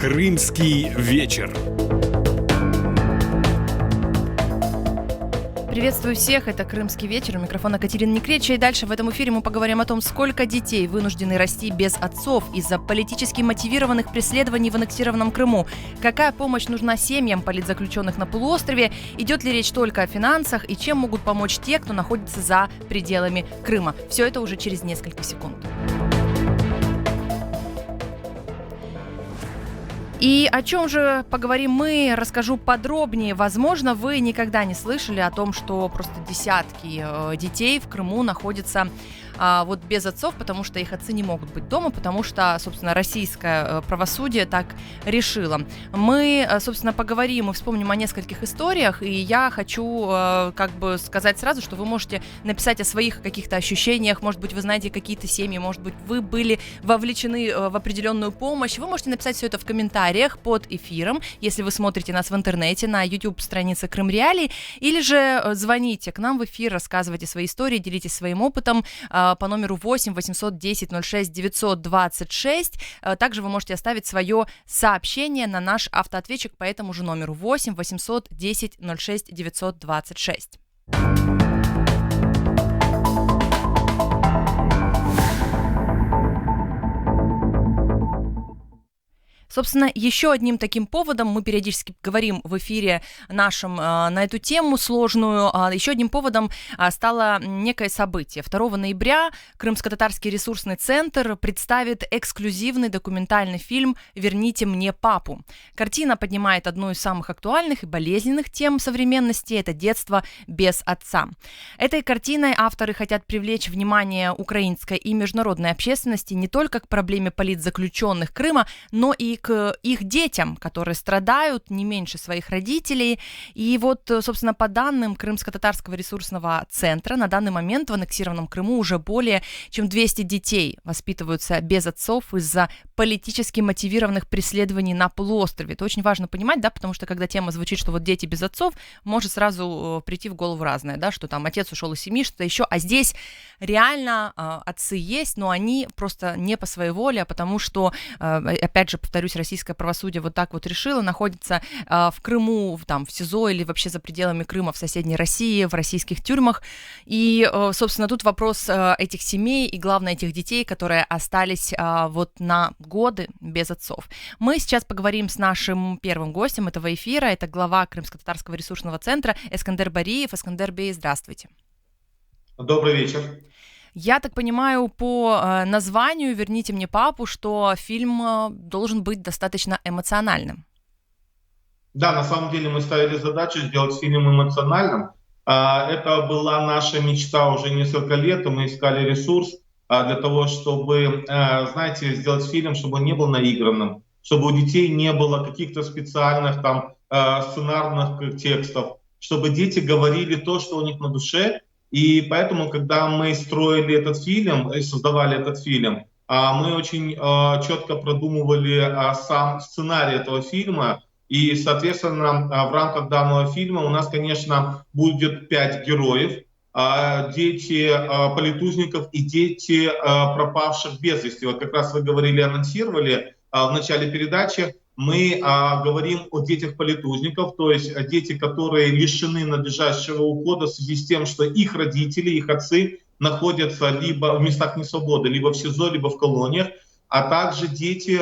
Крымский вечер. Приветствую всех, это «Крымский вечер», у микрофона Катерина Некреча, и дальше в этом эфире мы поговорим о том, сколько детей вынуждены расти без отцов из-за политически мотивированных преследований в аннексированном Крыму, какая помощь нужна семьям политзаключенных на полуострове, идет ли речь только о финансах и чем могут помочь те, кто находится за пределами Крыма. Все это уже через несколько секунд. И о чем же поговорим мы, расскажу подробнее. Возможно, вы никогда не слышали о том, что просто десятки детей в Крыму находятся вот без отцов, потому что их отцы не могут быть дома, потому что, собственно, российское правосудие так решило. Мы, собственно, поговорим и вспомним о нескольких историях, и я хочу сказать сразу, что вы можете написать о своих каких-то ощущениях, может быть, вы знаете какие-то семьи, может быть, вы были вовлечены в определенную помощь. Вы можете написать все это в комментариях под эфиром, если вы смотрите нас в интернете, на YouTube-странице Крым Реалии, или же звоните к нам в эфир, рассказывайте свои истории, делитесь своим опытом по номеру 8 810 06 926. Также вы можете оставить свое сообщение на наш автоответчик по этому же номеру 8 810 06 926. Собственно, еще одним таким поводом, мы периодически говорим в эфире нашем на эту тему сложную, еще одним поводом стало некое событие. 2 ноября Крымско-татарский ресурсный центр представит эксклюзивный документальный фильм «Верните мне папу». Картина поднимает одну из самых актуальных и болезненных тем современности – это детство без отца. Этой картиной авторы хотят привлечь внимание украинской и международной общественности не только к проблеме политзаключенных Крыма, но и к их детям, которые страдают не меньше своих родителей. И вот, собственно, по данным Крымско-татарского ресурсного центра, на данный момент в аннексированном Крыму уже более чем 200 детей воспитываются без отцов из-за политически мотивированных преследований на полуострове. Это очень важно понимать, да, потому что когда тема звучит, что вот дети без отцов, может сразу прийти в голову разное, да, что там отец ушел из семьи, что-то еще, а здесь реально отцы есть, но они просто не по своей воле, а потому что, опять же, повторюсь, российское правосудие вот так вот решило, находится в Крыму, там, в СИЗО или вообще за пределами Крыма в соседней России, в российских тюрьмах. И, собственно, тут вопрос этих семей и, главное, этих детей, которые остались вот на годы без отцов. Мы сейчас поговорим с нашим первым гостем этого эфира. Это глава Крымско-татарского ресурсного центра Эскандер Бариев. Эскандер Бей, здравствуйте. Добрый вечер. Я так понимаю, по названию «Верните мне папу», что фильм должен быть достаточно эмоциональным. Да, на самом деле мы ставили задачу сделать фильм эмоциональным. Это была наша мечта уже несколько лет, и мы искали ресурс для того, чтобы, знаете, сделать фильм, чтобы он не был наигранным, чтобы у детей не было каких-то специальных там сценарных текстов, чтобы дети говорили то, что у них на душе. И поэтому, когда мы строили этот фильм и создавали этот фильм, мы очень четко продумывали сам сценарий этого фильма. И, соответственно, в рамках данного фильма у нас, конечно, будет 5 героев. Дети политузников и дети пропавших без вести. Вот как раз вы говорили, анонсировали в начале передачи. Мы говорим о детях политузников, то есть о детях, которые лишены надлежащего ухода в связи с тем, что их родители, их отцы находятся либо в местах несвободы, либо в СИЗО, либо в колониях, а также дети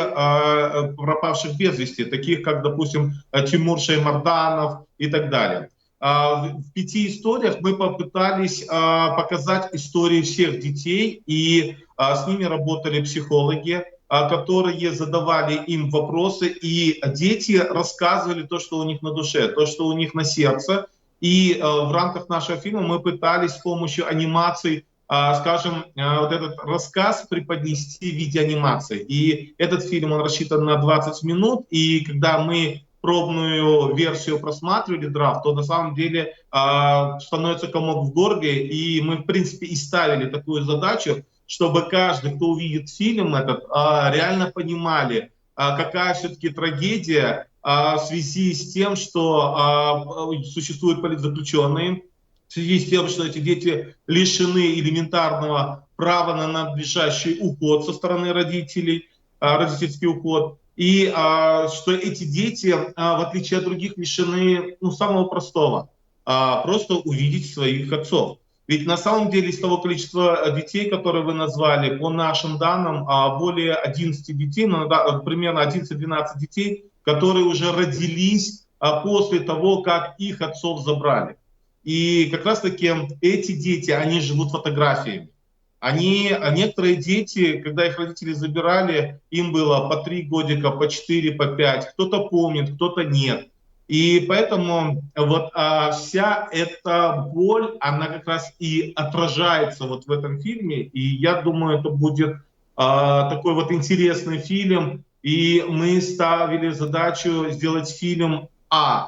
пропавших без вести, таких как, допустим, Тимур Шаймарданов и так далее. В 5 историях мы попытались показать истории всех детей, и с ними работали психологи, которые задавали им вопросы, и дети рассказывали то, что у них на душе, то, что у них на сердце. И в рамках нашего фильма мы пытались с помощью анимаций, скажем, вот этот рассказ преподнести в виде анимации. И этот фильм, он рассчитан на 20 минут, и когда мы пробную версию просматривали, драфт, то на самом деле становится комок в горле, и мы, в принципе, и ставили такую задачу, чтобы каждый, кто увидит фильм этот, реально понимали, какая все-таки трагедия в связи с тем, что существуют политзаключенные, в связи с тем, что эти дети лишены элементарного права на надлежащий уход со стороны родителей, родительский уход. и что эти дети, в отличие от других, лишены самого простого, просто увидеть своих отцов. Ведь на самом деле из того количества детей, которые вы назвали, по нашим данным, более 11 детей, примерно 11-12 детей, которые уже родились после того, как их отцов забрали. И как раз-таки эти дети, они живут фотографиями. Некоторые дети, когда их родители забирали, им было по 3 годика, по 4, по 5. Кто-то помнит, кто-то нет. И поэтому вот вся эта боль, она как раз и отражается вот в этом фильме. И я думаю, это будет такой вот интересный фильм. И мы ставили задачу сделать фильм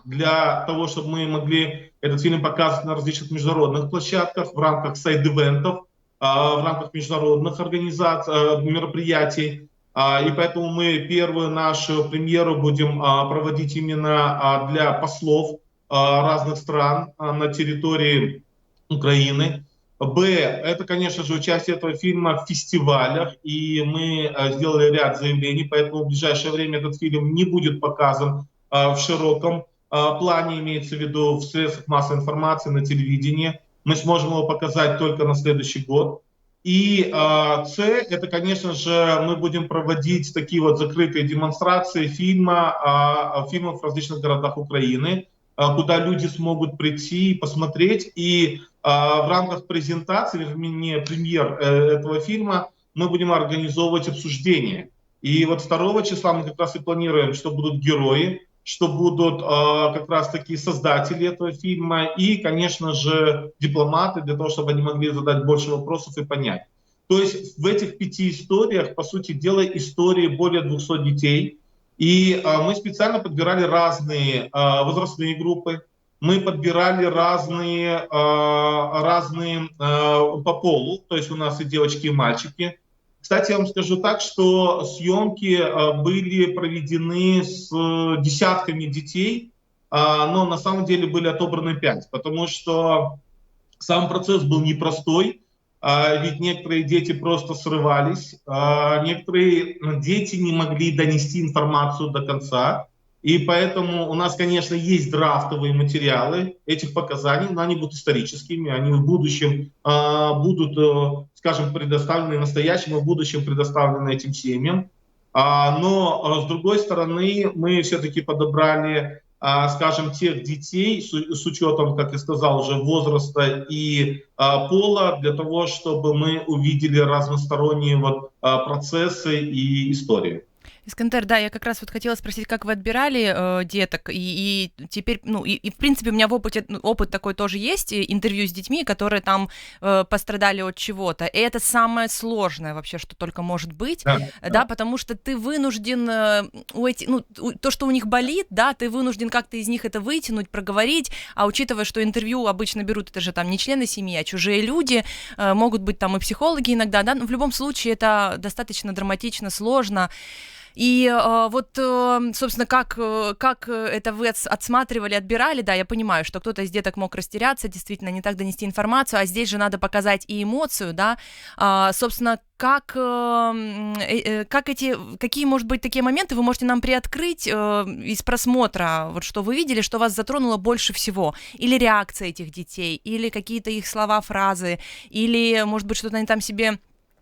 для того, чтобы мы могли этот фильм показывать на различных международных площадках в рамках сайд-ивентов, в рамках международных организаций, мероприятий. И поэтому мы первую нашу премьеру будем проводить именно для послов разных стран на территории Украины. Это, конечно же, участие этого фильма в фестивалях, и мы сделали ряд заявлений, поэтому в ближайшее время этот фильм не будет показан в широком плане, имеется в виду в средствах массовой информации, на телевидении. Мы сможем его показать только на следующий год. И это, конечно же, мы будем проводить такие вот закрытые демонстрации фильмов в различных городах Украины, куда люди смогут прийти и посмотреть. И в рамках презентации, вернее, премьер этого фильма, мы будем организовывать обсуждения. И вот 2 числа мы как раз и планируем, что будут герои, что будут как раз таки создатели этого фильма и, конечно же, дипломаты, для того, чтобы они могли задать больше вопросов и понять. То есть в этих 5 историях, по сути дела, истории более 200 детей. И мы специально подбирали разные возрастные группы, мы подбирали разные по полу, то есть у нас и девочки, и мальчики. Кстати, я вам скажу так, что съемки были проведены с десятками детей, но на самом деле были отобраны 5, потому что сам процесс был непростой, ведь некоторые дети просто срывались, некоторые дети не могли донести информацию до конца. И поэтому у нас, конечно, есть драфтовые материалы этих показаний, но они будут историческими, они в будущем будут, скажем, предоставлены, в настоящем и в будущем предоставлены этим семьям. Но, с другой стороны, мы все-таки подобрали, скажем, тех детей с учетом, как я сказал, уже возраста и пола, для того, чтобы мы увидели разносторонние процессы и истории. Искандер, да, я как раз вот хотела спросить, как вы отбирали деток, и теперь, в принципе, у меня опыт такой тоже есть, интервью с детьми, которые там пострадали от чего-то, и это самое сложное вообще, что только может быть, да, потому что ты вынужден, то, что у них болит, да, ты вынужден как-то из них это вытянуть, проговорить, а учитывая, что интервью обычно берут, это же там не члены семьи, а чужие люди, могут быть там и психологи иногда, да, но в любом случае это достаточно драматично, сложно. И собственно, как это вы отсматривали, отбирали, да, я понимаю, что кто-то из деток мог растеряться, действительно, не так донести информацию, а здесь же надо показать и эмоцию, да, собственно, какие, может быть, такие моменты вы можете нам приоткрыть из просмотра, вот что вы видели, что вас затронуло больше всего, или реакция этих детей, или какие-то их слова, фразы, или, может быть, что-то они там себе...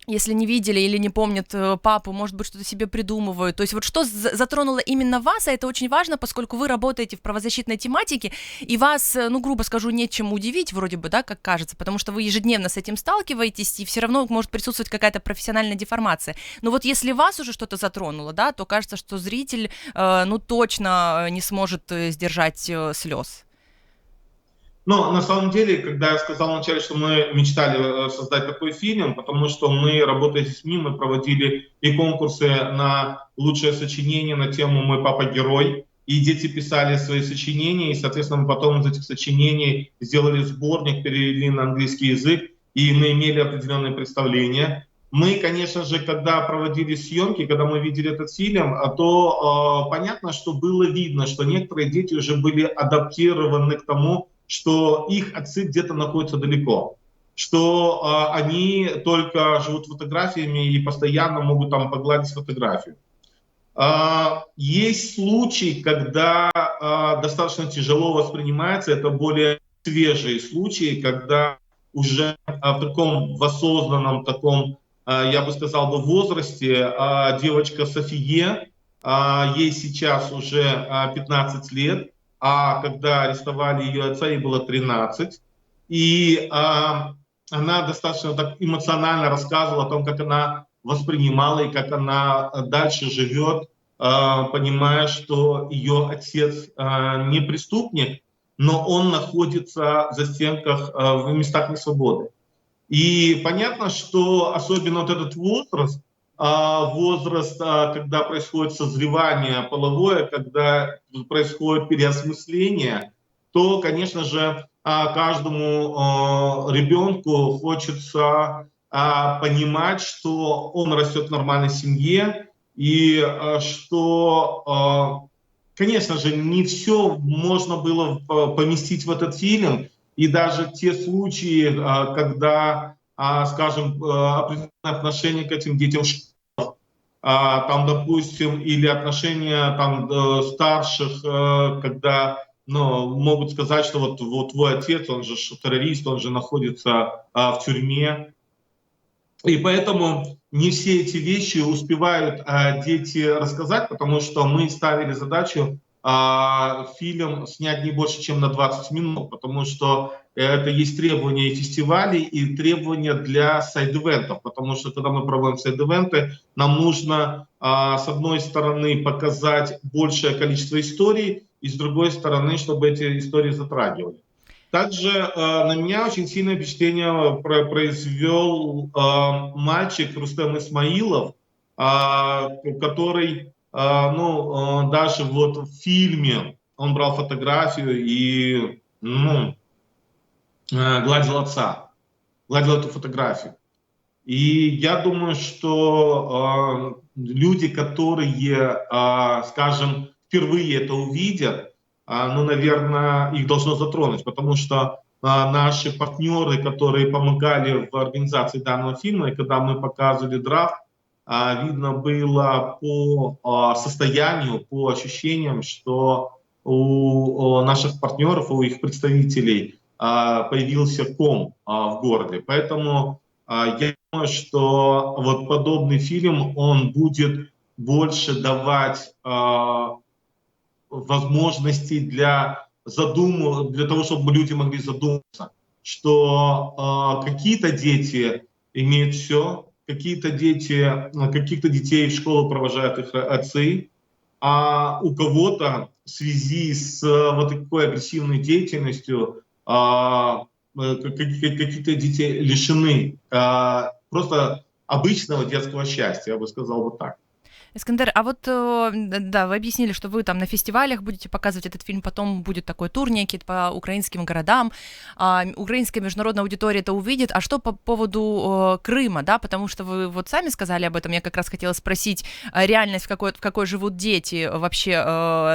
Если не видели или не помнят папу, может быть, что-то себе придумывают. То есть вот что затронуло именно вас, а это очень важно, поскольку вы работаете в правозащитной тематике, и вас, грубо скажу, нечем удивить, вроде бы, да, как кажется, потому что вы ежедневно с этим сталкиваетесь, и все равно может присутствовать какая-то профессиональная деформация. Но вот если вас уже что-то затронуло, да, то кажется, что зритель, точно не сможет сдержать слез. Но на самом деле, когда я сказал вначале, что мы мечтали создать такой фильм, потому что мы, работая с ним, мы проводили и конкурсы на лучшее сочинение на тему «Мой папа герой», и дети писали свои сочинения, и, соответственно, мы потом из этих сочинений сделали сборник, перевели на английский язык, и мы имели определенные представления. Мы, конечно же, когда проводили съемки, когда мы видели этот фильм, то понятно, что было видно, что некоторые дети уже были адаптированы к тому, что их отцы где-то находятся далеко, что они только живут фотографиями и постоянно могут там погладить фотографию. Есть случаи, когда достаточно тяжело воспринимается, это более свежие случаи, когда уже в таком в осознанном таком, я бы сказал бы, возрасте девочка Софие, ей сейчас уже 15 лет, а когда арестовали ее отца, ей было 13. И она достаточно так эмоционально рассказывала о том, как она воспринимала и как она дальше живет, понимая, что ее отец не преступник, но он находится в застенках, в местах несвободы. И понятно, что особенно вот этот возраст, когда происходит созревание половое, когда происходит переосмысление, то, конечно же, каждому ребенку хочется понимать, что он растет в нормальной семье, и что, конечно же, не все можно было поместить в этот фильм, и даже те случаи, когда, скажем, определенное отношение к этим детям, там, допустим, или отношения там старших, когда могут сказать, что вот твой отец, он же террорист, он же находится в тюрьме. И поэтому не все эти вещи успевают дети рассказать, потому что мы ставили задачу фильм снять не больше, чем на 20 минут, потому что это есть требования и фестивалей, и требования для сайд-ивентов, потому что когда мы проводим сайд-ивенты, нам нужно с одной стороны показать большее количество историй, и с другой стороны, чтобы эти истории затрагивали. Также на меня очень сильное впечатление произвел мальчик Рустем Исмаилов, который, даже вот в фильме он брал фотографию и гладил отца, гладил эту фотографию. И я думаю, что люди, которые, скажем, впервые это увидят, наверное, их должно затронуть, потому что наши партнеры, которые помогали в организации данного фильма, и когда мы показывали драфт, видно было по состоянию, по ощущениям, что у наших партнеров, у их представителей появился ком в горле. Поэтому я думаю, что вот подобный фильм, он будет больше давать возможностей для того, чтобы люди могли задуматься, что какие-то дети имеют все, каких-то детей в школу провожают их отцы, а у кого-то в связи с вот такой агрессивной деятельностью какие-то дети лишены просто обычного детского счастья, я бы сказал вот так. Искандер, а вот, да, вы объяснили, что вы там на фестивалях будете показывать этот фильм, потом будет такой тур некий по украинским городам, украинская международная аудитория это увидит. А что по поводу Крыма, да, потому что вы вот сами сказали об этом, я как раз хотела спросить, реальность, в какой живут дети вообще,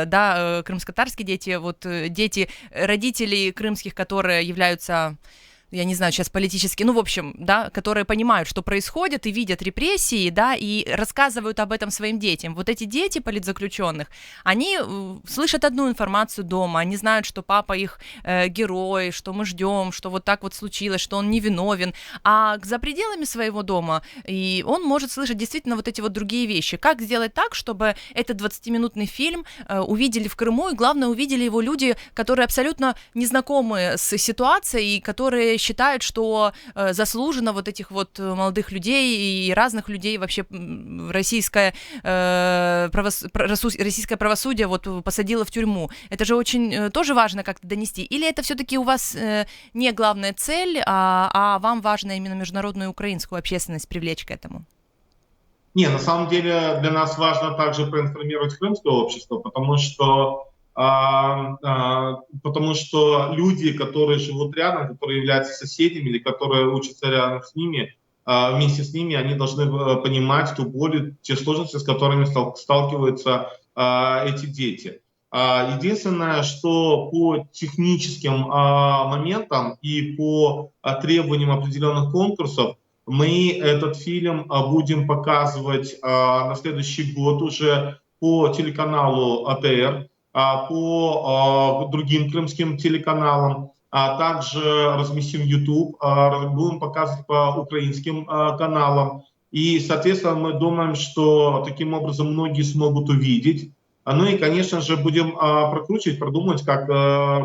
да, крымско-татарские дети, вот дети родителей крымских, которые являются... я не знаю, сейчас политически, в общем, да, которые понимают, что происходит, и видят репрессии, да, и рассказывают об этом своим детям. Вот эти дети политзаключенных, они слышат одну информацию дома, они знают, что папа их герой, что мы ждем, что вот так вот случилось, что он невиновен, а за пределами своего дома и он может слышать действительно вот эти вот другие вещи. Как сделать так, чтобы этот 20-минутный фильм увидели в Крыму, и главное, увидели его люди, которые абсолютно незнакомы с ситуацией, и которые считают, что заслуженно вот этих вот молодых людей и разных людей вообще российское правосудие вот посадило в тюрьму. Это же очень тоже важно как-то донести. Или это все-таки у вас не главная цель, а вам важно именно международную украинскую общественность привлечь к этому? Не, на самом деле для нас важно также проинформировать крымское общество, потому что люди, которые живут рядом, которые являются соседями или которые учатся рядом с ними, вместе с ними, они должны понимать ту боль, те сложности, с которыми сталкиваются эти дети. Единственное, что по техническим моментам и по требованиям определенных конкурсов мы этот фильм будем показывать на следующий год уже по телеканалу АТР, по другим крымским телеканалам, а также разместим в YouTube, будем показывать по украинским каналам. И, соответственно, мы думаем, что таким образом многие смогут увидеть. Ну и, конечно же, будем прокручивать, продумать, как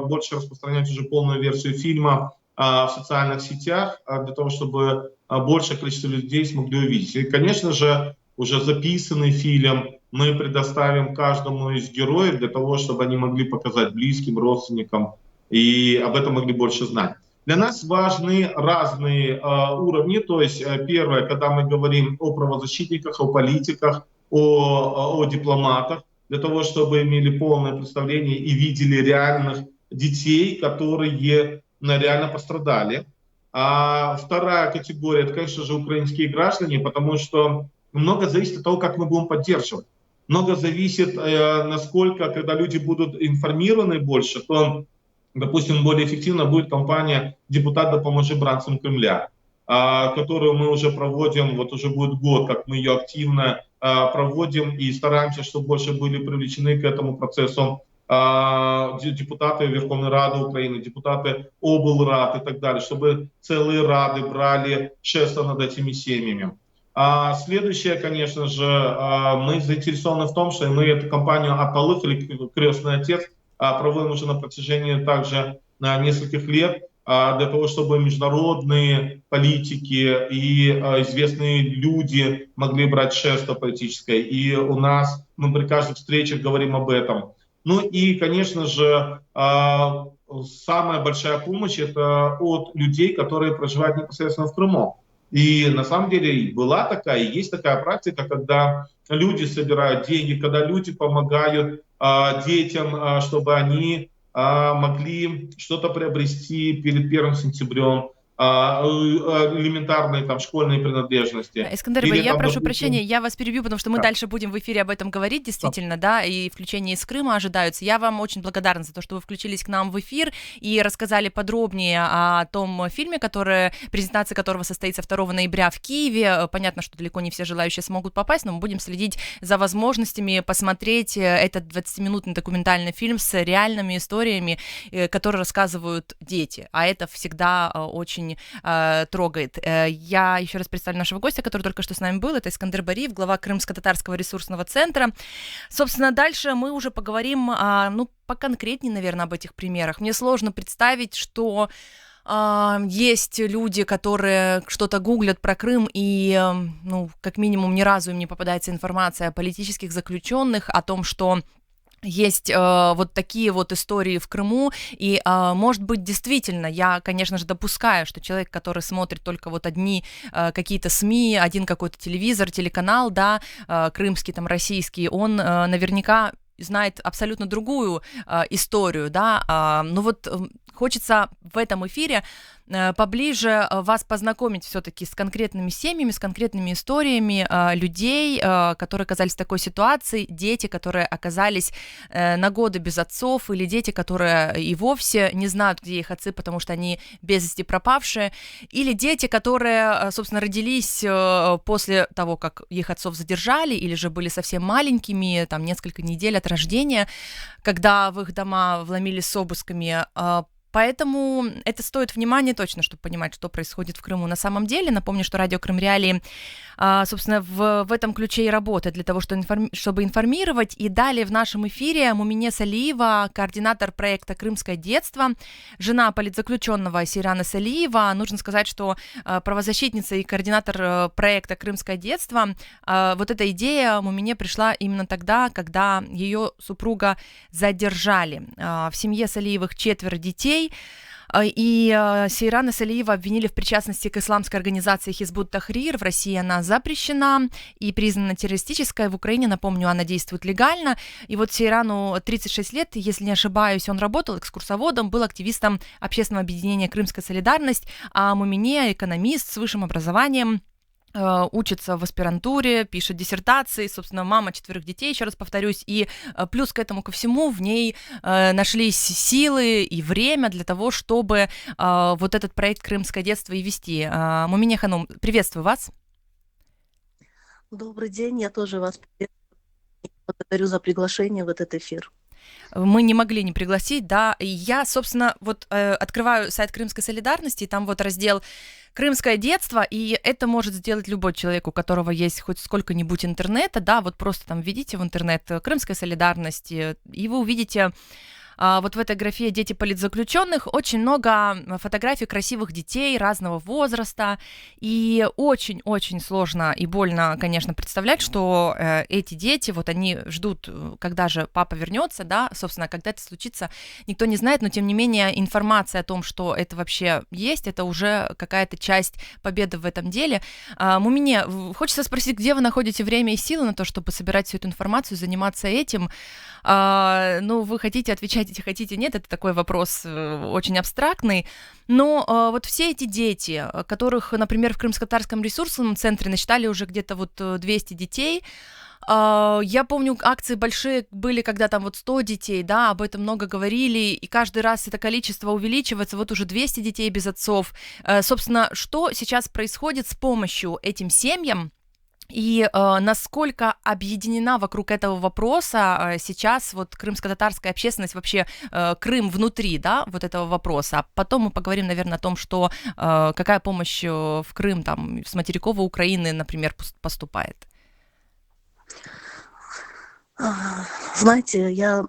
больше распространять уже полную версию фильма в социальных сетях, для того, чтобы большее количество людей смогли увидеть. И, конечно же, уже записанный фильм мы предоставим каждому из героев для того, чтобы они могли показать близким, родственникам и об этом могли больше знать. Для нас важны разные уровни. То есть первое, когда мы говорим о правозащитниках, о политиках, о дипломатах, для того, чтобы имели полное представление и видели реальных детей, которые реально пострадали. А вторая категория, это, конечно же, украинские граждане, потому что много зависит от того, как мы будем поддерживать. Много зависит, насколько, когда люди будут информированы больше, то, допустим, более эффективно будет кампания «Депутат, допоможи бранцам Кремля», которую мы уже проводим, вот уже будет год, как мы ее активно проводим и стараемся, чтобы больше были привлечены к этому процессу депутаты Верховной Рады Украины, депутаты облрад и так далее, чтобы целые рады брали шефство над этими семьями. Следующее, конечно же, мы заинтересованы в том, что мы эту кампанию «Аталых» или «Крестный отец» проводим уже на протяжении также нескольких лет, для того, чтобы международные политики и известные люди могли брать шефство политическое. И у нас мы при каждых встречах говорим об этом. Ну и, конечно же, самая большая помощь — это от людей, которые проживают непосредственно в Крыму. И на самом деле была такая, и есть такая практика, когда люди собирают деньги, когда люди помогают детям, чтобы они могли что-то приобрести перед 1 сентябрем, элементарные там школьные принадлежности. Искандер, Или, я там, прошу допустим, прощения, я вас перебью, потому что мы дальше будем в эфире об этом говорить, действительно, да, и включения из Крыма ожидаются. Я вам очень благодарна за то, что вы включились к нам в эфир и рассказали подробнее о том фильме, презентация которого состоится 2 ноября в Киеве. Понятно, что далеко не все желающие смогут попасть, но мы будем следить за возможностями посмотреть этот 20-минутный документальный фильм с реальными историями, которые рассказывают дети, а это всегда очень трогает. Я еще раз представлю нашего гостя, который только что с нами был. Это Искандер Бариев, глава Крымско-татарского ресурсного центра. Собственно, дальше мы уже поговорим, поконкретнее, наверное, об этих примерах. Мне сложно представить, что есть люди, которые что-то гуглят про Крым, и, как минимум, ни разу им не попадается информация о политических заключенных, о том, что есть вот такие вот истории в Крыму, и, может быть, действительно, я, конечно же, допускаю, что человек, который смотрит только вот одни какие-то СМИ, один какой-то телевизор, телеканал, да, крымский, там, российский, он наверняка знает абсолютно другую историю, да, хочется в этом эфире поближе вас познакомить все-таки с конкретными семьями, с конкретными историями людей, которые оказались в такой ситуации, дети, которые оказались на годы без отцов, или дети, которые и вовсе не знают, где их отцы, потому что они без вести пропавшие, или дети, которые, собственно, родились после того, как их отцов задержали, или же были совсем маленькими, там, несколько недель от рождения, когда в их дома вломились с обысками. Поэтому это стоит внимания точно, чтобы понимать, что происходит в Крыму на самом деле. Напомню, что радио Крым Реалии, собственно, в этом ключе и работает для того, чтобы информировать. И далее в нашем эфире Мумине Салиева, координатор проекта «Крымское детство», жена политзаключенного Сейрана Салиева. Нужно сказать, что правозащитница и координатор проекта «Крымское детство», вот эта идея Мумине пришла именно тогда, когда ее супруга задержали. В семье Салиевых 4 детей. И Сейрана Салиева обвинили в причастности к исламской организации Хизбут Тахрир. В России она запрещена и признана террористической. В Украине, напомню, она действует легально. И вот Сейрану 36 лет, если не ошибаюсь, он работал экскурсоводом, был активистом общественного объединения «Крымская солидарность», а Мумине — экономист с высшим образованием, учится в аспирантуре, пишет диссертации, собственно, мама 4 детей, еще раз повторюсь, и плюс к этому ко всему в ней нашлись силы и время для того, чтобы вот этот проект «Крымское детство» и вести. Мумине Ханум, приветствую вас. Добрый день, я тоже вас приветствую. Благодарю за приглашение в этот эфир. Мы не могли не пригласить, да. И я, собственно, вот открываю сайт Крымской солидарности, и там вот раздел «Крымское детство», и это может сделать любой человек, у которого есть хоть сколько-нибудь интернета, да, вот просто там введите в интернет «Крымская солидарность», и вы увидите вот в этой графе «Дети политзаключенных» очень много фотографий красивых детей разного возраста, и очень-очень сложно и больно, конечно, представлять, что эти дети, вот они ждут, когда же папа вернется, да, собственно, когда это случится, никто не знает, но тем не менее информация о том, что это вообще есть, это уже какая-то часть победы в этом деле. Мумине, хочется спросить, где вы находите время и силы на то, чтобы собирать всю эту информацию, заниматься этим? Ну, вы хотите отвечать, хотите, нет, это такой вопрос очень абстрактный, но вот все эти дети, которых, например, в Крымско-Татарском ресурсном центре насчитали уже где-то вот 200 детей, я помню, акции большие были, когда там вот 100 детей, да, об этом много говорили, и каждый раз это количество увеличивается, вот уже 200 детей без отцов. Собственно, что сейчас происходит с помощью этим семьям? И насколько объединена вокруг этого вопроса сейчас вот крымско-татарская общественность, вообще Крым внутри, да, вот этого вопроса. А потом мы поговорим, наверное, о том, что какая помощь в Крым там с материковой Украины, например, поступает. Знаете, я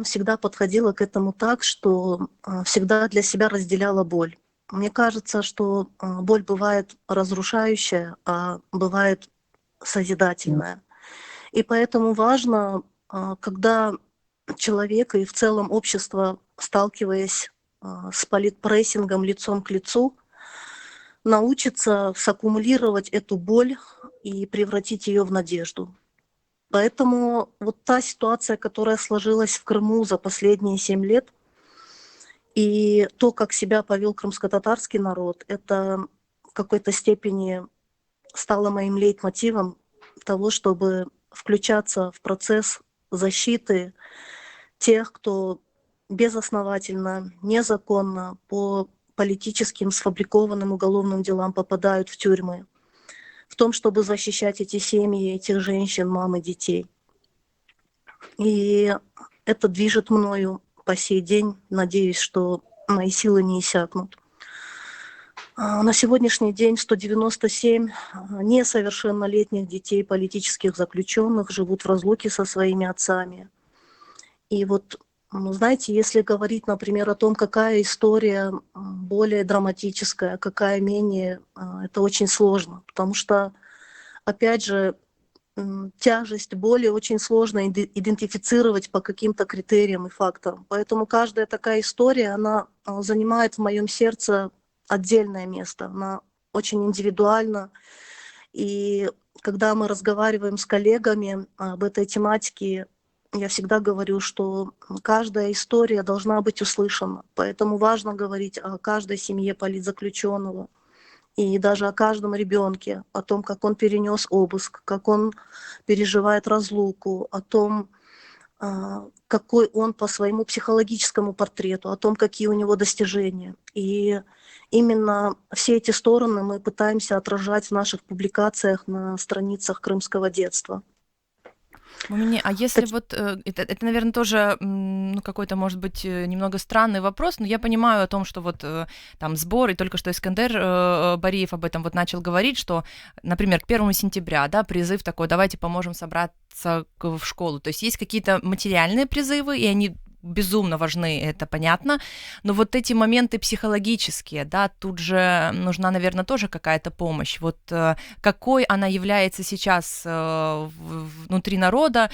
всегда подходила к этому так, что всегда для себя разделяла боль. Мне кажется, что боль бывает разрушающая, а бывает созидательная. И поэтому важно, когда человек и в целом общество, сталкиваясь с политпрессингом лицом к лицу, научится саккумулировать эту боль и превратить ее в надежду. Поэтому вот та ситуация, которая сложилась в Крыму за последние 7 лет, и то, как себя повел крымско-татарский народ, это в какой-то степени стало моим лейтмотивом того, чтобы включаться в процесс защиты тех, кто безосновательно, незаконно по политическим сфабрикованным уголовным делам попадают в тюрьмы, в том, чтобы защищать эти семьи, этих женщин, мам и детей. И это движет мною по сей день. Надеюсь, что мои силы не иссякнут. На сегодняшний день 197 несовершеннолетних детей политических заключенных живут в разлуке со своими отцами. И вот, знаете, если говорить, например, о том, какая история более драматическая, какая менее, это очень сложно, потому что, опять же, тяжесть боли очень сложно идентифицировать по каким-то критериям и факторам. Поэтому каждая такая история, она занимает в моем сердце отдельное место, она очень индивидуальна. И когда мы разговариваем с коллегами об этой тематике, я всегда говорю, что каждая история должна быть услышана. Поэтому важно говорить о каждой семье политзаключенного и даже о каждом ребенке, о том, как он перенес обыск, как он переживает разлуку, о том, какой он по своему психологическому портрету, о том, какие у него достижения. И именно все эти стороны мы пытаемся отражать в наших публикациях на страницах крымского детства. А если вот, это, наверное, тоже, ну, какой-то, может быть, немного странный вопрос, но я понимаю о том, что вот там сбор, и только что Искандер Бариев об этом вот начал говорить, что, например, к 1 сентября, да, призыв такой, давайте поможем собраться в школу, то есть есть какие-то материальные призывы, и они безумно важны, это понятно, но вот эти моменты психологические, да, тут же нужна, наверное, тоже какая-то помощь. Вот какой она является сейчас внутри народа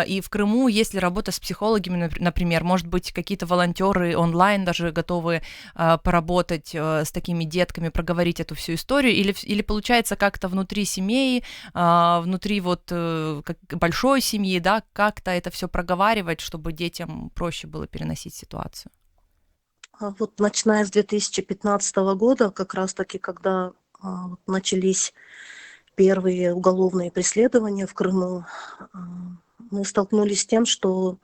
и в Крыму, есть ли работа с психологами, например, может быть, какие-то волонтеры онлайн даже готовы поработать с такими детками, проговорить эту всю историю, или получается как-то внутри семей, внутри вот большой семьи, да, как-то это все проговаривать, чтобы детям проще было переносить ситуацию? Вот начиная с 2015 года, как раз-таки, когда начались первые уголовные преследования в Крыму, мы столкнулись с тем, что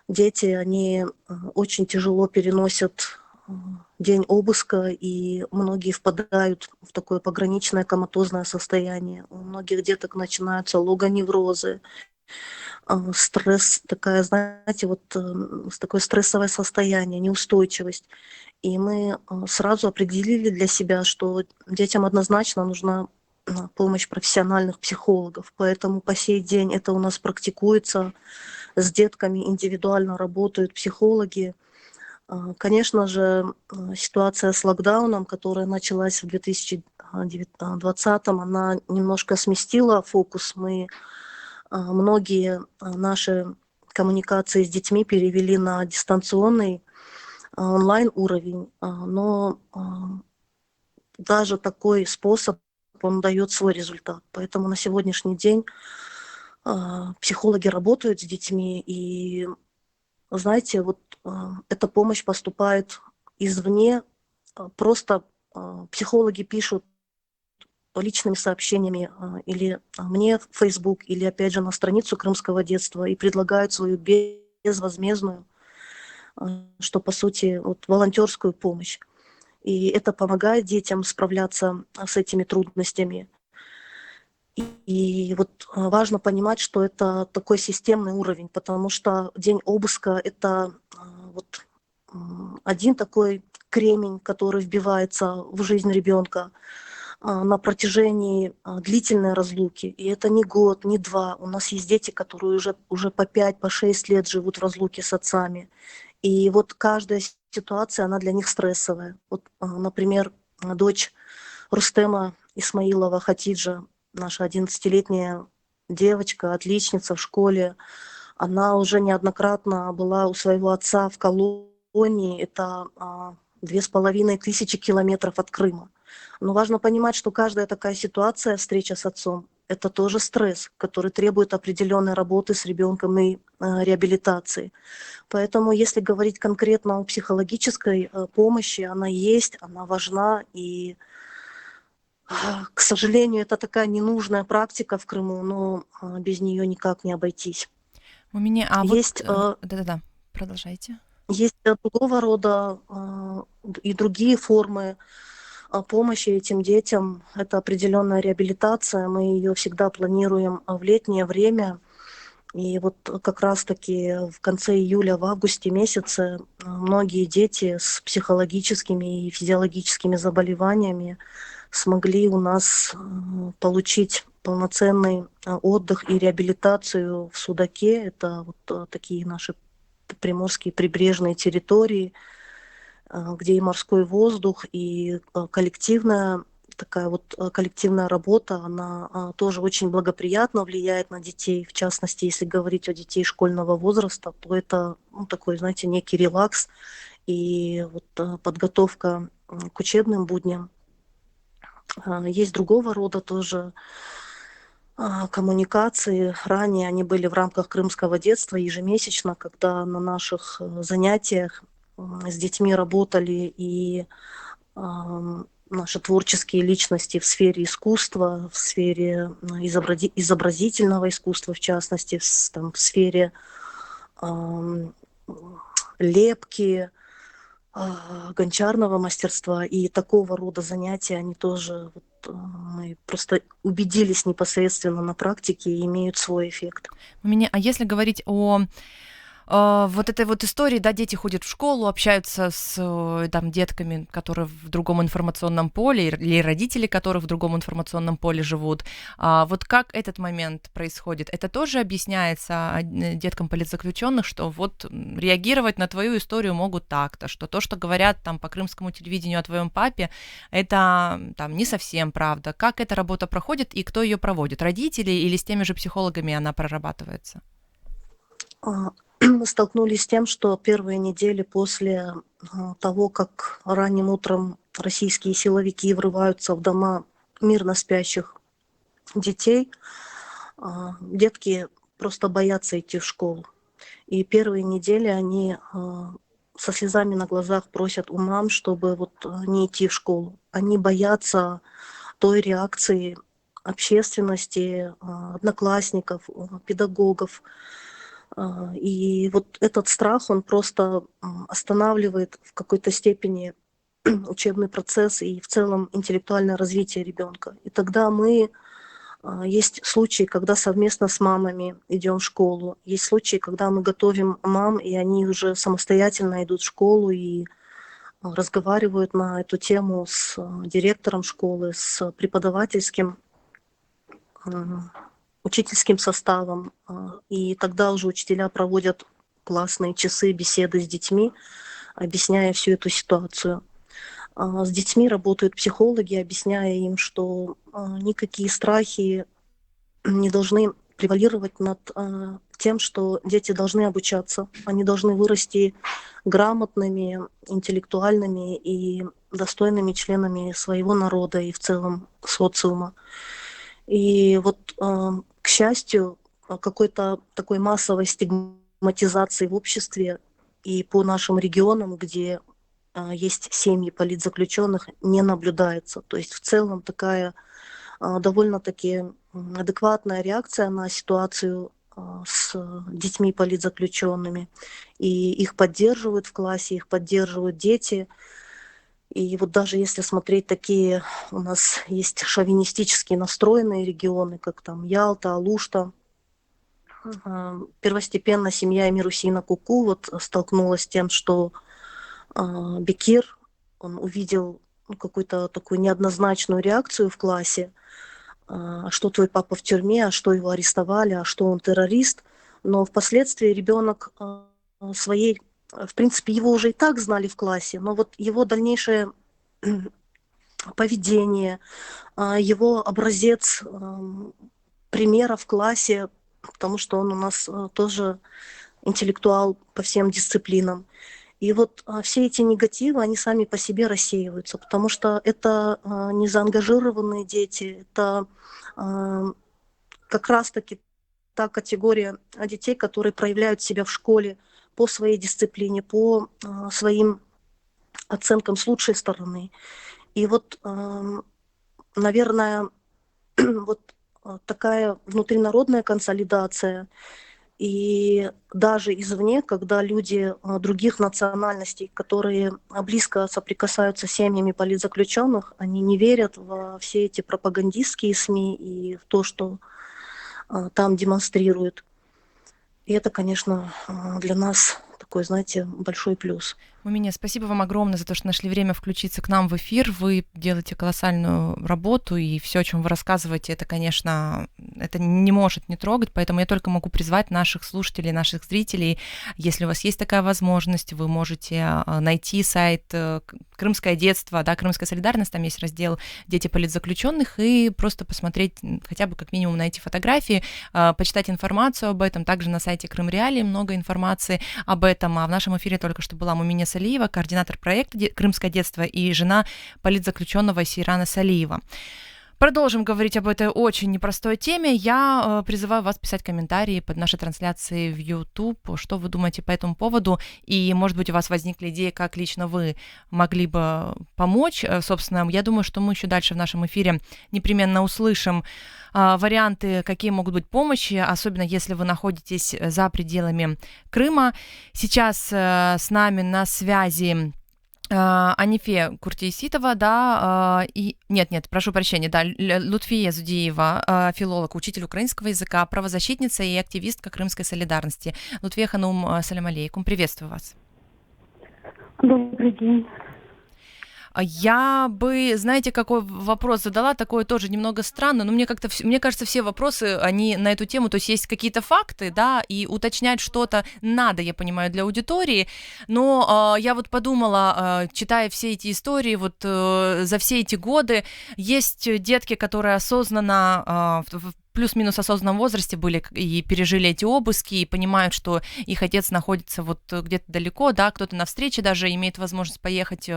дети, они очень тяжело переносят день обыска, и многие впадают в такое пограничное коматозное состояние. У многих деток начинаются логоневрозы, стресс, такая, знаете, вот такое стрессовое состояние, неустойчивость. И мы сразу определили для себя, что детям однозначно нужна помощь профессиональных психологов. Поэтому по сей день это у нас практикуется, с детками индивидуально работают психологи. Конечно же, ситуация с локдауном, которая началась в 2020, она немножко сместила фокус. Мы многие наши коммуникации с детьми перевели на дистанционный онлайн уровень, но даже такой способ, он дает свой результат. Поэтому на сегодняшний день психологи работают с детьми, и, знаете, вот эта помощь поступает извне. Просто психологи пишут личными сообщениями или мне в Facebook, или опять же на страницу Крымского детства и предлагают свою безвозмездную, что по сути вот, волонтерскую помощь. И это помогает детям справляться с этими трудностями. И вот важно понимать, что это такой системный уровень, потому что день обыска – это вот один такой кремень, который вбивается в жизнь ребенка на протяжении длительной разлуки. И это не год, не два. У нас есть дети, которые уже по 5, по 6 лет живут в разлуке с отцами. И вот каждая ситуация, она для них стрессовая. Вот, например, дочь Рустема Исмаилова Хатиджа, наша 11-летняя девочка, отличница в школе, она уже неоднократно была у своего отца в колонии. Это 2500 километров от Крыма. Но важно понимать, что каждая такая ситуация, встреча с отцом, это тоже стресс, который требует определенной работы с ребенком и реабилитации. Поэтому, если говорить конкретно о психологической помощи, она есть, она важна, и, к сожалению, это такая ненужная практика в Крыму, но без нее никак не обойтись. У меня, Есть, да-да-да, продолжайте. есть другого рода и другие формы помощи этим детям. Это определенная реабилитация. Мы ее всегда планируем в летнее время. И вот как раз-таки в конце июля, в августе месяце многие дети с психологическими и физиологическими заболеваниями смогли у нас получить полноценный отдых и реабилитацию в Судаке. Это вот такие наши приморские прибрежные территории, где и морской воздух, и коллективная такая вот коллективная работа, она тоже очень благоприятно влияет на детей. В частности, если говорить о детей школьного возраста, то это такой, знаете, некий релакс и вот подготовка к учебным будням. Есть другого рода тоже коммуникации. Ранее они были в рамках Крымского детства ежемесячно, когда на наших занятиях с детьми работали и наши творческие личности в сфере искусства, в сфере изобразительного искусства, в частности, в сфере лепки, гончарного мастерства. И такого рода занятия, они тоже, мы просто убедились непосредственно на практике и имеют свой эффект. А если говорить о вот этой вот истории, да, дети ходят в школу, общаются с там детками, которые в другом информационном поле, или родители, которые в другом информационном поле живут. Вот как этот момент происходит? Это тоже объясняется деткам политзаключенных, что вот реагировать на твою историю могут так-то, что то, что говорят там по крымскому телевидению о твоем папе, это там не совсем правда. Как эта работа проходит и кто ее проводит? Родители или с теми же психологами она прорабатывается? Мы столкнулись с тем, что первые недели после того, как ранним утром российские силовики врываются в дома мирно спящих детей, детки просто боятся идти в школу. И первые недели они со слезами на глазах просят у мам, чтобы вот не идти в школу. Они боятся той реакции общественности, одноклассников, педагогов. И вот этот страх, он просто останавливает в какой-то степени учебный процесс и в целом интеллектуальное развитие ребенка. И тогда мы Есть случаи, когда совместно с мамами идем в школу. Есть случаи, когда мы готовим мам, и они уже самостоятельно идут в школу и разговаривают на эту тему с директором школы, с преподавательским, учительским составом. И тогда уже учителя проводят классные часы, беседы с детьми, объясняя всю эту ситуацию. С детьми работают психологи, объясняя им, что никакие страхи не должны превалировать над тем, что дети должны обучаться. Они должны вырасти грамотными, интеллектуальными и достойными членами своего народа и в целом социума. И вот, к счастью, какой-то такой массовой стигматизации в обществе и по нашим регионам, где есть семьи политзаключенных, не наблюдается. То есть в целом такая довольно-таки адекватная реакция на ситуацию с детьми политзаключенными. И их поддерживают в классе, их поддерживают дети. И вот даже если смотреть такие, у нас есть шовинистически настроенные регионы, как там Ялта, Алушта, первостепенно семья Эмир-Усейна Куку вот столкнулась с тем, что Бекир, он увидел какую-то такую неоднозначную реакцию в классе, что твой папа в тюрьме, а что его арестовали, а что он террорист. Но впоследствии ребенок своей, в принципе, его уже и так знали в классе, но вот его дальнейшее поведение, его образец примера в классе, потому что он у нас тоже интеллектуал по всем дисциплинам. И вот все эти негативы, они сами по себе рассеиваются, потому что это незаангажированные дети, это как раз-таки та категория детей, которые проявляют себя в школе по своей дисциплине, по своим оценкам с лучшей стороны. И вот, наверное, вот такая внутринародная консолидация, и даже извне, когда люди других национальностей, которые близко соприкасаются с семьями политзаключенных, они не верят во все эти пропагандистские СМИ и в то, что там демонстрируют. И это, конечно, для нас такой, знаете, большой плюс. Муминия, спасибо вам огромное за то, что нашли время включиться к нам в эфир. Вы делаете колоссальную работу, и все, о чем вы рассказываете, это, конечно, это не может не трогать, поэтому я только могу призвать наших слушателей, наших зрителей, если у вас есть такая возможность, вы можете найти сайт «Крымское детство», да, «Крымская солидарность», там есть раздел «Дети политзаключенных», и просто посмотреть, хотя бы как минимум на эти фотографии, почитать информацию об этом. Также на сайте Крым Реалии много информации об этом. А в нашем эфире только что была Муминия Салиева, координатор проекта «Крымское детство» и жена политзаключенного Сейрана Салиева. Продолжим говорить об этой очень непростой теме. Я призываю вас писать комментарии под нашей трансляцией в YouTube, что вы думаете по этому поводу, и, может быть, у вас возникли идеи, как лично вы могли бы помочь. Собственно, я думаю, что мы еще дальше в нашем эфире непременно услышим варианты, какие могут быть помощи, особенно если вы находитесь за пределами Крыма. Сейчас с нами на связи Анифе Куртейситова, да, и... Нет, прошу прощения, да, Лутфия Зудиева, филолог, учитель украинского языка, правозащитница и активистка Крымской солидарности. Лутфия Ханум, салям алейкум, приветствую вас. Добрый день. Я бы, знаете, какой вопрос задала, такой тоже немного странно, но мне кажется, все вопросы, они на эту тему, то есть какие-то факты, да, и уточнять что-то надо, я понимаю, для аудитории, но я вот подумала, читая все эти истории, вот за все эти годы, есть детки, которые осознанно плюс-минус осознанном возрасте были и пережили эти обыски, и понимают, что их отец находится вот где-то далеко, да, кто-то на встрече даже имеет возможность поехать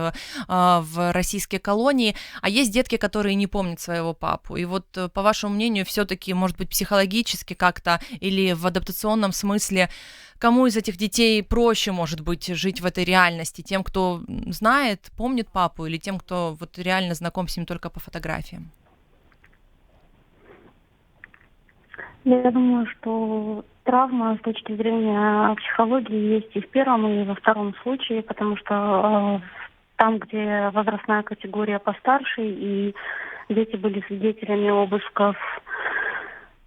в российские колонии, а есть детки, которые не помнят своего папу. И вот, по вашему мнению, все-таки, может быть, психологически как-то или в адаптационном смысле, кому из этих детей проще, может быть, жить в этой реальности? Тем, кто знает, помнит папу, или тем, кто вот реально знаком с ним только по фотографиям? Я думаю, что травма с точки зрения психологии есть и в первом, и во втором случае, потому что там, где возрастная категория постарше, и дети были свидетелями обысков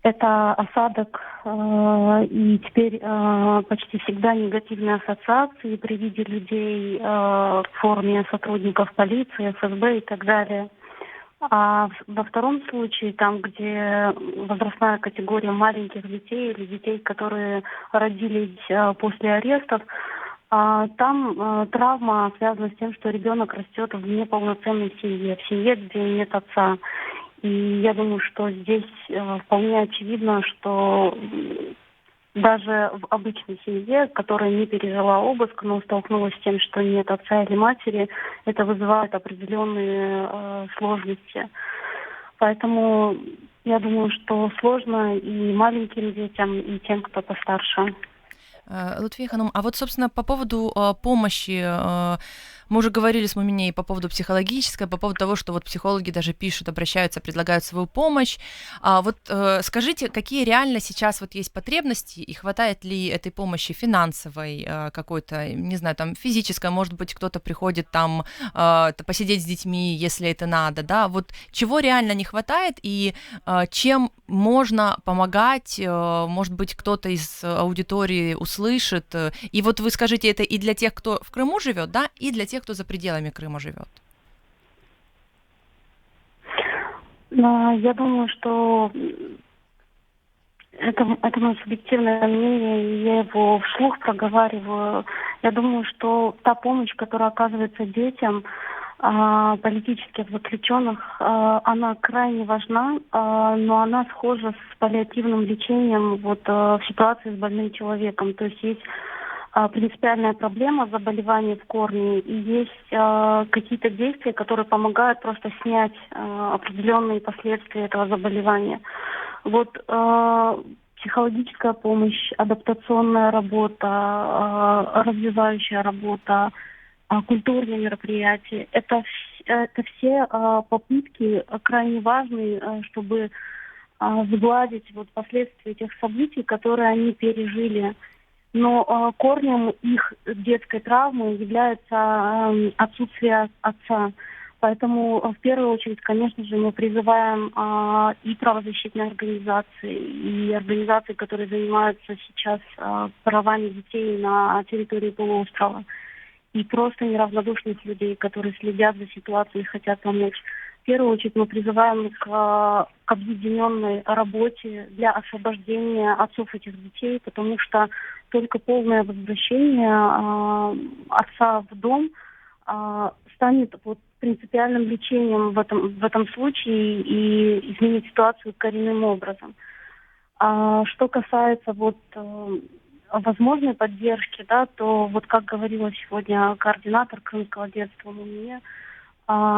это осадок и теперь почти всегда негативные ассоциации при виде людей в форме сотрудников полиции, ФСБ и так далее. А во втором случае, там, где возрастная категория маленьких детей или детей, которые родились после арестов, там травма связана с тем, что ребенок растет в неполноценной семье, в семье, где нет отца. И я думаю, что здесь вполне очевидно, что даже в обычной семье, которая не пережила обыск, но столкнулась с тем, что нет отца или матери, это вызывает определенные сложности. Поэтому я думаю, что сложно и маленьким детям, и тем, кто постарше. Лутфия Ханум, а вот, собственно, по поводу помощи, мы уже говорили с Муминей по поводу психологической, по поводу того, что вот психологи даже пишут, обращаются, предлагают свою помощь. Вот скажите, какие реально сейчас вот есть потребности и хватает ли этой помощи финансовой какой-то, не знаю, там физической, может быть, кто-то приходит там посидеть с детьми, если это надо, да, вот чего реально не хватает и чем можно помогать, может быть, кто-то из аудитории услышит. И вот вы скажите, это и для тех, кто в Крыму живет, да, и для тех, кто за пределами Крыма живет? Я думаю, что это мое субъективное мнение, и я его вслух проговариваю. Я думаю, что та помощь, которая оказывается детям политических заключенных, она крайне важна, но она схожа с паллиативным лечением вот, в ситуации с больным человеком. То есть есть принципиальная проблема заболевания в корне, и есть какие-то действия, которые помогают просто снять определенные последствия этого заболевания. Вот психологическая помощь, адаптационная работа, развивающая работа, культурные мероприятия. Это все попытки крайне важные, чтобы сгладить вот последствия тех событий, которые они пережили. Но корнем их детской травмы является отсутствие отца. Поэтому в первую очередь, конечно же, мы призываем и правозащитные организации, и организации, которые занимаются сейчас правами детей на территории полуострова, и просто неравнодушных людей, которые следят за ситуацией и хотят помочь. В первую очередь мы призываем к объединенной работе для освобождения отцов этих детей, потому что только полное возвращение отца в дом станет вот принципиальным лечением в этом случае и изменит ситуацию коренным образом. Что касается вот возможной поддержки, да, то вот как говорила сегодня координатор крымского детства мне,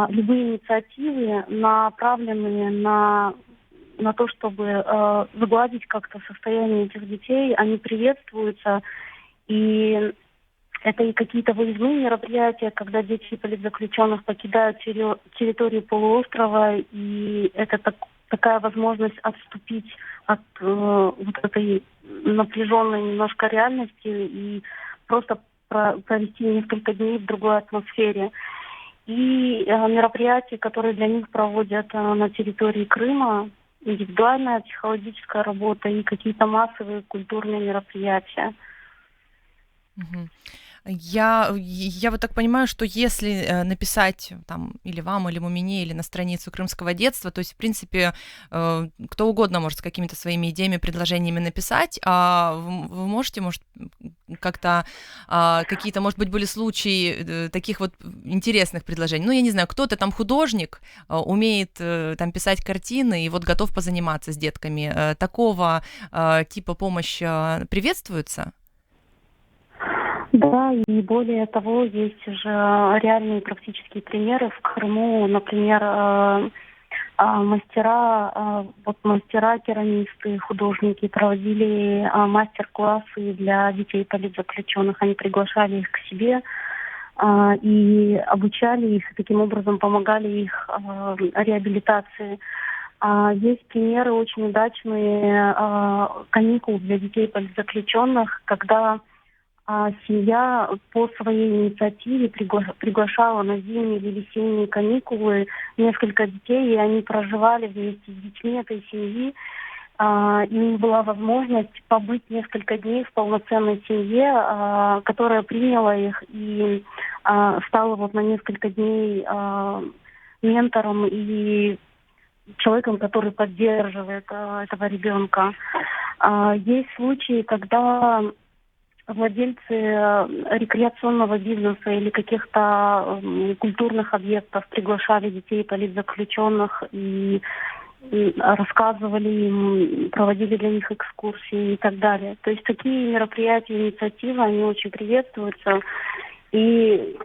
любые инициативы, направленные на то, чтобы загладить как-то состояние этих детей, они приветствуются. И это и какие-то выездные мероприятия, когда дети политзаключенных покидают территорию полуострова, и это такая возможность отступить от вот этой напряженной немножко реальности и просто провести несколько дней в другой атмосфере. И мероприятия, которые для них проводят на территории Крыма, индивидуальная психологическая работа и какие-то массовые культурные мероприятия. Мгм. Я вот так понимаю, что если написать там или вам, или Мумине, или на страницу крымского детства, то есть, в принципе, кто угодно может с какими-то своими идеями, предложениями написать, а вы можете, может, как-то какие-то, может быть, были случаи таких вот интересных предложений. Ну, я не знаю, кто-то там художник, умеет там писать картины и вот готов позаниматься с детками. Такого типа помощь приветствуется? Да, и более того, есть уже реальные практические примеры в Крыму, например, мастера, керамисты, художники проводили мастер-классы для детей политзаключенных. Они приглашали их к себе и обучали их, и таким образом помогали их реабилитации. Есть примеры очень удачные каникул для детей политзаключенных, когда семья по своей инициативе приглашала на зимние или весенние каникулы несколько детей, и они проживали вместе с детьми этой семьи. и у них была возможность побыть несколько дней в полноценной семье, которая приняла их и стала вот на несколько дней ментором и человеком, который поддерживает этого ребенка. Есть случаи, когда владельцы рекреационного бизнеса или каких-то культурных объектов приглашали детей политзаключенных и рассказывали им, проводили для них экскурсии и так далее. То есть такие мероприятия, инициативы, они очень приветствуются. И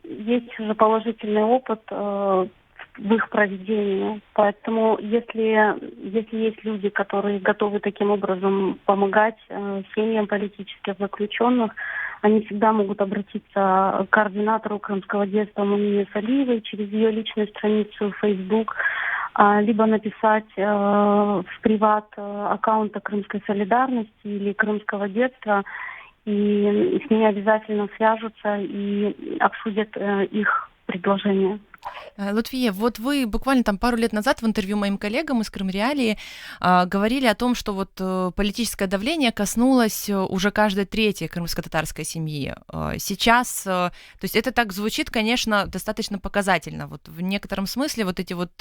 есть уже положительный опыт в их проведении. Поэтому если есть люди, которые готовы таким образом помогать семьям политических заключенных, они всегда могут обратиться к координатору крымского детства Мунине Салиевой через ее личную страницу в Facebook, либо написать в приват аккаунта Крымской солидарности или Крымского детства, и с ними обязательно свяжутся и обсудят их предложения. Лутфия, вот вы буквально там пару лет назад в интервью моим коллегам из Крымреалии говорили о том, что вот политическое давление коснулось уже каждой третьей крымско-татарской семьи. Сейчас, то есть это так звучит, конечно, достаточно показательно. Вот в некотором смысле вот эти вот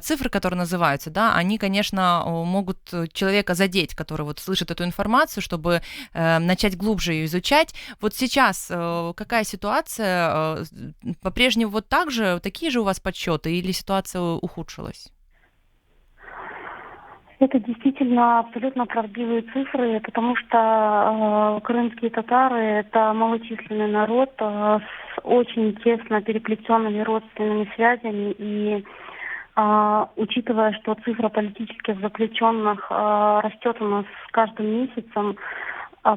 цифры, которые называются, да, они, конечно, могут человека задеть, который вот слышит эту информацию, чтобы начать глубже ее изучать. Вот сейчас какая ситуация? По-прежнему вот так же, такие же у вас подсчеты или ситуация ухудшилась? Это действительно абсолютно правдивые цифры, потому что крымские татары – это малочисленный народ с очень тесно переплетенными родственными связями. И учитывая, что цифра политических заключенных растет у нас с каждым месяцем,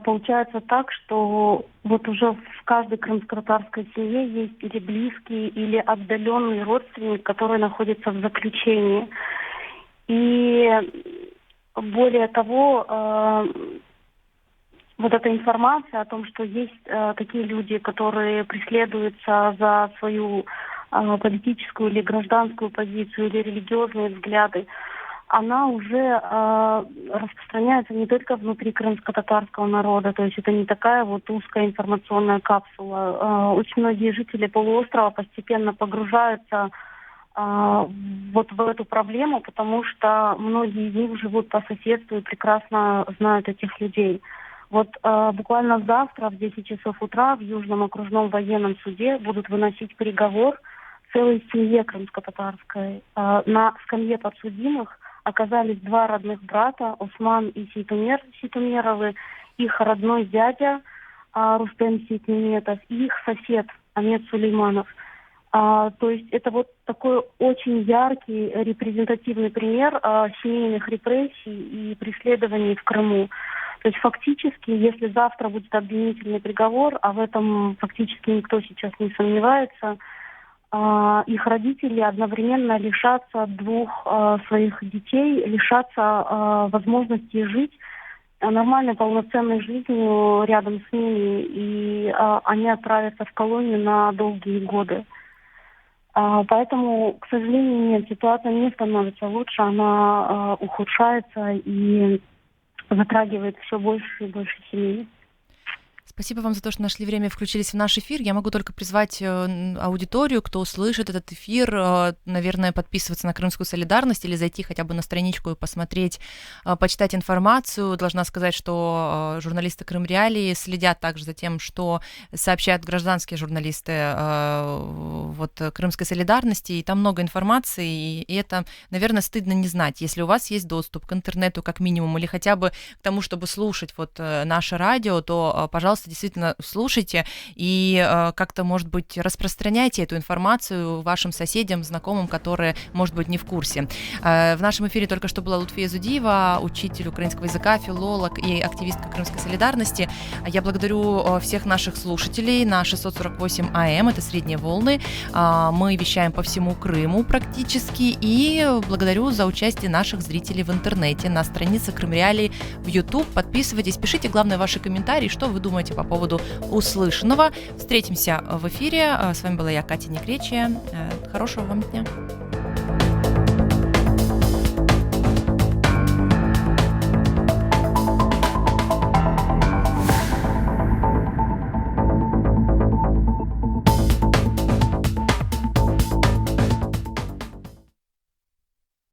получается так, что вот уже в каждой крымско-татарской семье есть или близкий, или отдаленный родственник, который находится в заключении. И более того, вот эта информация о том, что есть такие люди, которые преследуются за свою политическую или гражданскую позицию, или религиозные взгляды, она уже распространяется не только внутри крымско-татарского народа, то есть это не такая вот узкая информационная капсула. Очень многие жители полуострова постепенно погружаются вот в эту проблему, потому что многие из них живут по соседству и прекрасно знают этих людей. Вот буквально завтра в 10 часов утра в Южном окружном военном суде будут выносить приговор целой семье крымско-татарской. На скамье подсудимых оказались два родных брата, Осман и Сейтумер Сейтумеровы, их родной дядя Рустем Сейтметов и их сосед Амет Сулейманов. То есть это вот такой очень яркий, репрезентативный пример семейных репрессий и преследований в Крыму. То есть фактически, если завтра будет обвинительный приговор, а в этом фактически никто сейчас не сомневается, их родители одновременно лишатся двух своих детей, лишатся возможности жить нормальной, полноценной жизнью рядом с ними, и они отправятся в колонию на долгие годы. Поэтому, к сожалению, нет, ситуация не становится лучше, она ухудшается и затрагивает все больше и больше семей. Спасибо вам за то, что нашли время и включились в наш эфир. Я могу только призвать аудиторию, кто услышит этот эфир, наверное, подписываться на Крымскую солидарность или зайти хотя бы на страничку и посмотреть, почитать информацию. Должна сказать, что журналисты Крымреалии следят также за тем, что сообщают гражданские журналисты вот, Крымской солидарности, и там много информации, и это, наверное, стыдно не знать. Если у вас есть доступ к интернету как минимум, или хотя бы к тому, чтобы слушать вот наше радио, то, пожалуйста, действительно слушайте и как-то, может быть, распространяйте эту информацию вашим соседям, знакомым, которые, может быть, не в курсе. В нашем эфире только что была Лутфия Зудиева, учитель украинского языка, филолог и активистка Крымской солидарности. Я благодарю всех наших слушателей на 648 АМ, это средние волны. Мы вещаем по всему Крыму практически, и благодарю за участие наших зрителей в интернете, на странице Крымреалии в YouTube. Подписывайтесь, пишите, главное, ваши комментарии, что вы думаете по поводу услышанного. Встретимся в эфире. С вами была я, Катя Некречия. Хорошего вам дня.